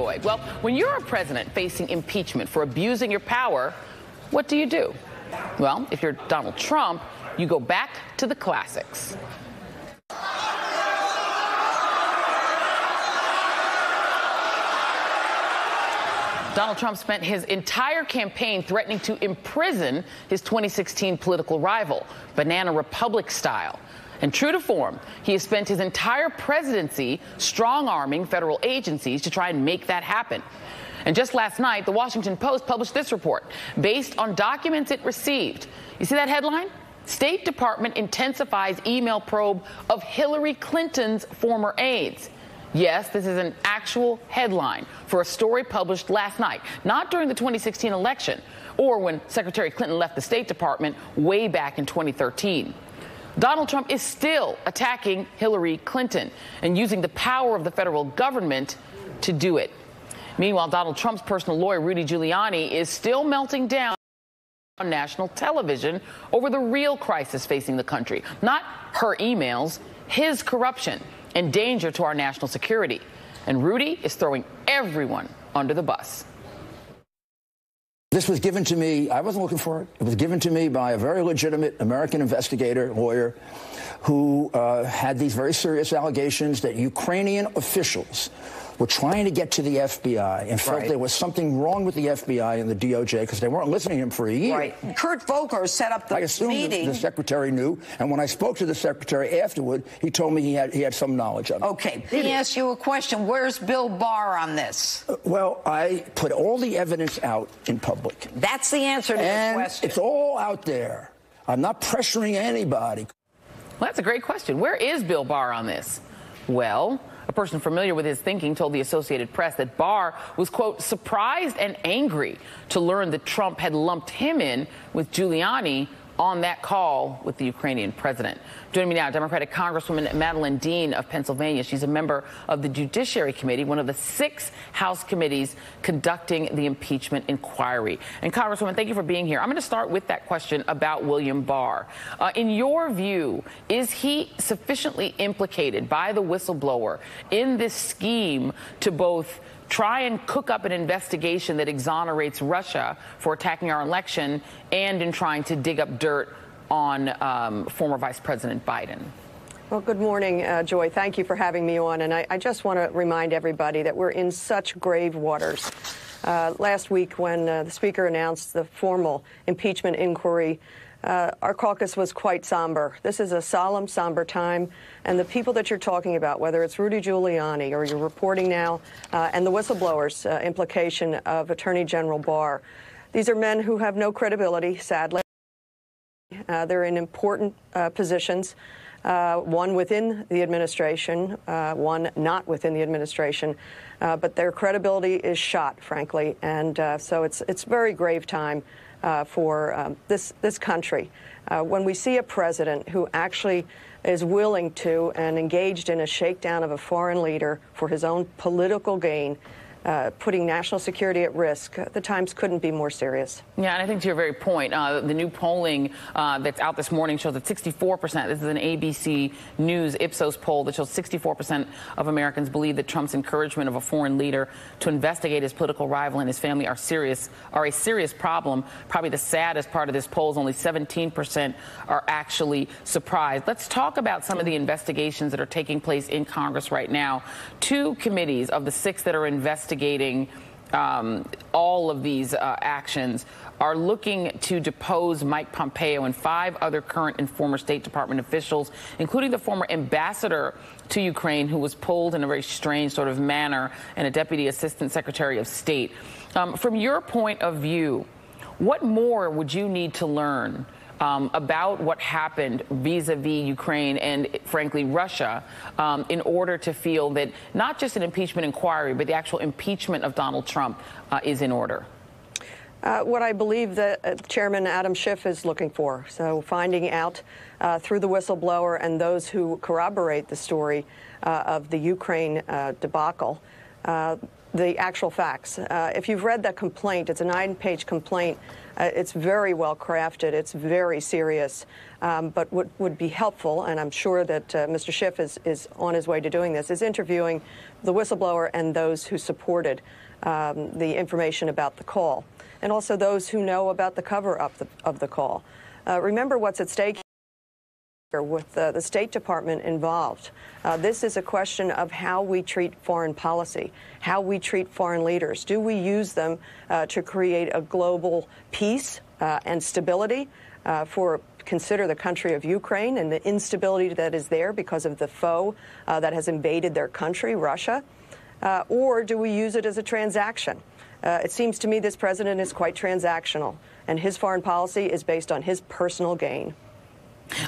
Well, when you're a president facing impeachment for abusing your power, what do you do? Well, if you're Donald Trump, you go back to the classics. Donald Trump spent his entire campaign threatening to imprison his 2016 political rival, Banana Republic style. And true to form, he has spent his entire presidency strong-arming federal agencies to try and make that happen. And just last night, the Washington Post published this report based on documents it received. You see that headline? State Department intensifies email probe of Hillary Clinton's former aides. Yes, this is an actual headline for a story published last night, not during the 2016 election or when Secretary Clinton left the State Department way back in 2013. Donald Trump is still attacking Hillary Clinton and using the power of the federal government to do it. Meanwhile, Donald Trump's personal lawyer, Rudy Giuliani, is still melting down on national television over the real crisis facing the country. Not her emails, his corruption and danger to our national security. And Rudy is throwing everyone under the bus. This was given to me. I wasn't looking for it. It was given to me by a very legitimate American investigator, lawyer, who had these very serious allegations that Ukrainian officials were trying to get to the FBI and felt there was something wrong with the FBI and the DOJ because they weren't listening to him for a year. Right. Kurt Volker set up the meeting. I assumed the secretary knew, and when I spoke to the secretary afterward, he told me he had some knowledge of it. Okay. Let me ask you a question. Where's Bill Barr on this? Well, I put all the evidence out in public. That's the answer to the question. It's all out there. I'm not pressuring anybody. Well, that's a great question. Where is Bill Barr on this? Well, a person familiar with his thinking told the Associated Press that Barr was, quote, surprised and angry to learn that Trump had lumped him in with Giuliani on that call with the Ukrainian president. Joining me now, Democratic Congresswoman Madeleine Dean of Pennsylvania. She's a member of the Judiciary Committee, one of the 6 House committees conducting the impeachment inquiry. And Congresswoman, thank you for being here. I'm going to start with that question about William Barr. In your view, is he sufficiently implicated by the whistleblower in this scheme to both try and cook up an investigation that exonerates Russia for attacking our election and in trying to dig up dirt on former Vice President Biden? Well, good morning, Joy. Thank you for having me on. And I just want to remind everybody that we're in such grave waters. Last week, when the Speaker announced the formal impeachment inquiry, our caucus was quite somber. This is a solemn, somber time, and the people that you're talking about, whether it's Rudy Giuliani or you're reporting now, and the whistleblowers' implication of Attorney General Barr, these are men who have no credibility, sadly. They're in important positions, one within the administration, one not within the administration, but their credibility is shot, frankly, and so it's very grave time for this country. When we see a president who actually is willing to and engaged in a shakedown of a foreign leader for his own political gain, putting national security at risk, the times couldn't be more serious. Yeah, and I think to your very point, the new polling that's out this morning shows that 64%, this is an ABC News Ipsos poll that shows 64% of Americans believe that Trump's encouragement of a foreign leader to investigate his political rival and his family are a serious problem. Probably the saddest part of this poll is only 17% are actually surprised. Let's talk about some of the investigations that are taking place in Congress right now. 2 committees of the 6 that are investigating all of these actions are looking to depose Mike Pompeo and 5 other current and former State Department officials, including the former ambassador to Ukraine, who was pulled in a very strange sort of manner, and a Deputy Assistant Secretary of State. From your point of view, what more would you need to learn about what happened vis-a-vis Ukraine and, frankly, Russia in order to feel that not just an impeachment inquiry, but the actual impeachment of Donald Trump is in order? What I believe that Chairman Adam Schiff is looking for. So finding out through the whistleblower and those who corroborate the story of the Ukraine debacle, the actual facts. If you've read that complaint, it's a 9-page complaint. It's very well crafted. It's very serious. But what would be helpful, and I'm sure that Mr. Schiff is on his way to doing this, is interviewing the whistleblower and those who supported the information about the call, and also those who know about the cover-up of the call. Remember what's at stake with the State Department involved. This is a question of how we treat foreign policy, how we treat foreign leaders. Do we use them to create a global peace and stability consider the country of Ukraine and the instability that is there because of the foe that has invaded their country, Russia? Or do we use it as a transaction? It seems to me this president is quite transactional, and his foreign policy is based on his personal gain.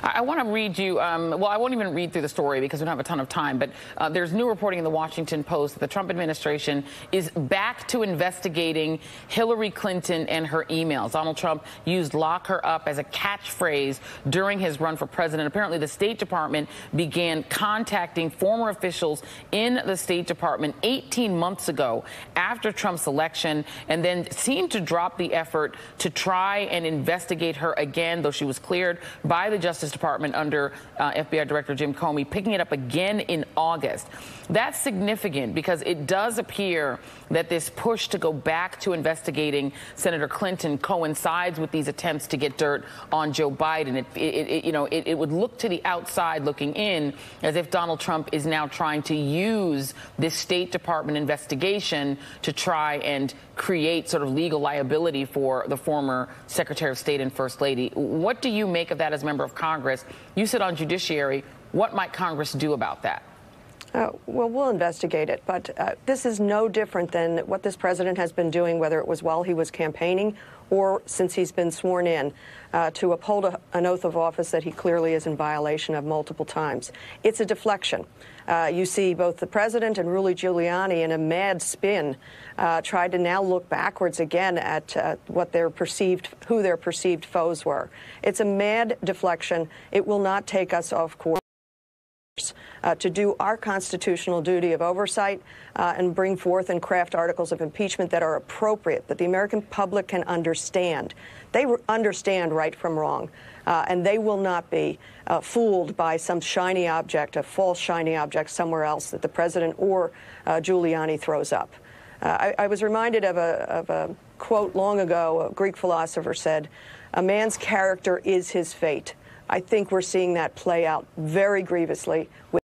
I want to read you, well, I won't even read through the story because we don't have a ton of time, but there's new reporting in the Washington Post that the Trump administration is back to investigating Hillary Clinton and her emails. Donald Trump used "lock her up" as a catchphrase during his run for president. Apparently, the State Department began contacting former officials in the State Department 18 months ago after Trump's election, and then seemed to drop the effort to try and investigate her again, though she was cleared by the Justice Department under FBI Director Jim Comey, picking it up again in August. That's significant because it does appear that this push to go back to investigating Senator Clinton coincides with these attempts to get dirt on Joe Biden. It would look to the outside looking in as if Donald Trump is now trying to use this State Department investigation to try and create sort of legal liability for the former Secretary of State and First Lady. What do you make of that as a member of Congress? You sit on Judiciary. What might Congress do about that? Well, we'll investigate it, but this is no different than what this president has been doing, whether it was while he was campaigning or since he's been sworn in, to uphold an oath of office that he clearly is in violation of multiple times. It's a deflection. You see both the president and Rudy Giuliani, in a mad spin, tried to now look backwards again at who their perceived foes were. It's a mad deflection. It will not take us off course to do our constitutional duty of oversight and bring forth and craft articles of impeachment that are appropriate, that the American public can understand. They understand right from wrong, and they will not be fooled by some shiny object, a false shiny object somewhere else that the president or Giuliani throws up. I was reminded of a quote long ago. A Greek philosopher said, "A man's character is his fate." I think we're seeing that play out very grievously with